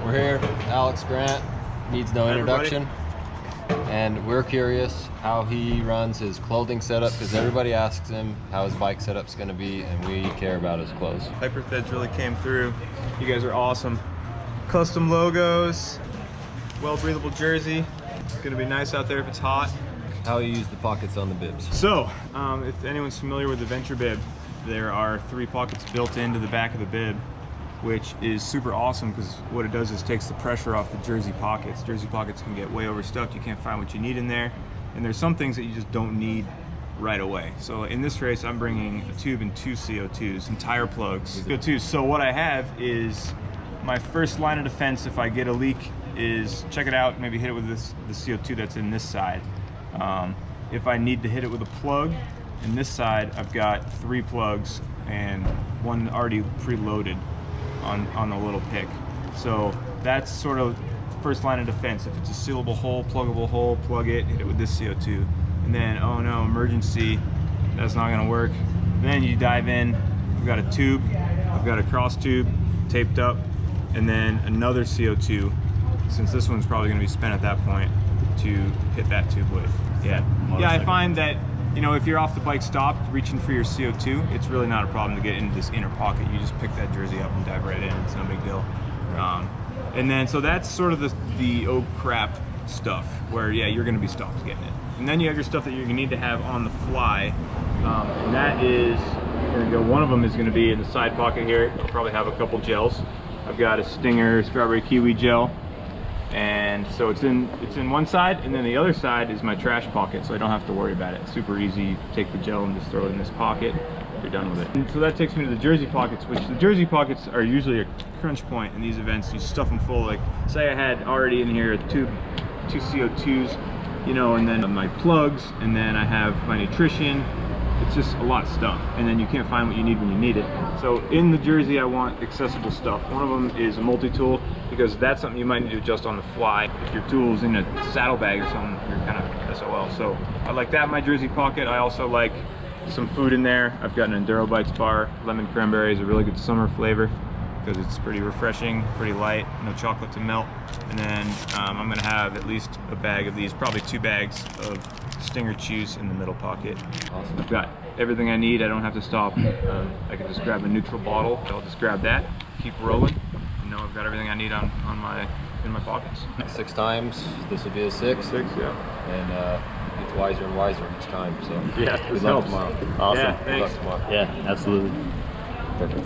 We're here. Alex Grant needs no introduction. And we're curious how he runs his clothing setup because everybody asks him how his bike setup's going to be, and we care about his clothes. Hyperthreads really came through. You guys are awesome. Custom logos, well-breathable jersey. It's going to be nice out there if it's hot. How you use the pockets on the bibs. So, if anyone's familiar with the Venture bib, there are 3 pockets built into the back of the bib, which is super awesome because what it does is takes the pressure off the jersey pockets. Jersey pockets can get way overstuffed. You can't find what you need in there. And there's some things that you just don't need right away. So in this race, I'm bringing a tube and 2 CO2s, some tire plugs. CO2s. So what I have is my first line of defense if I get a leak is check it out, maybe hit it with the CO2 that's in this side. If I need to hit it with a plug, in this side, I've got 3 plugs and 1 already preloaded on the little pick. So that's sort of first line of defense. If it's a sealable hole, pluggable hole, plug it, hit it with this CO2. And then, oh no, emergency, that's not gonna work. Then you dive in, I've got a tube, I've got a cross tube taped up, and then another CO2, since this one's probably gonna be spent at that point, to hit that tube with. Yeah, I find that, you know, if you're off the bike stopped, reaching for your CO2, it's really not a problem to get into this inner pocket. You just pick that jersey up and dive right in. It's no big deal. And then, so that's sort of the oh crap stuff, where, yeah, you're going to be stopped getting it. And then you have your stuff that you're going to need to have on the fly. And that is, one of them is going to be in the side pocket here. I'll probably have a couple gels. I've got a Stinger strawberry kiwi gel. And so it's in one side, and then the other side is my trash pocket, so I don't have to worry about it. It's super easy. You take the gel and just throw it in this pocket. You're done with it. And so that takes me to the jersey pockets, which the jersey pockets are usually a crunch point in these events. You stuff them full. Like, say I had already in here two CO2s, you know, and then my plugs, and then I have my nutrition. It's just a lot of stuff, and then you can't find what you need when you need it. So in the jersey, I want accessible stuff. One of them is a multi-tool, because that's something you might need to adjust on the fly. If your tool's in a saddlebag or something, you're kind of SOL. So I like that in my jersey pocket. I also like some food in there. I've got an Enduro Bites bar. Lemon cranberry is a really good summer flavor because it's pretty refreshing, pretty light, no chocolate to melt. And then I'm gonna have at least a bag of these, probably 2 bags of Stinger Chews in the middle pocket. Awesome. I've got everything I need. I don't have to stop. I can just grab a neutral bottle. I'll just grab that, keep rolling. You know, I've got everything I need in my pockets. 6 times. This will be a 6. 6, yeah. And it's wiser and wiser each time. So yeah, good luck tomorrow. Awesome. Yeah, thanks. Good luck tomorrow. Yeah, absolutely. Perfect.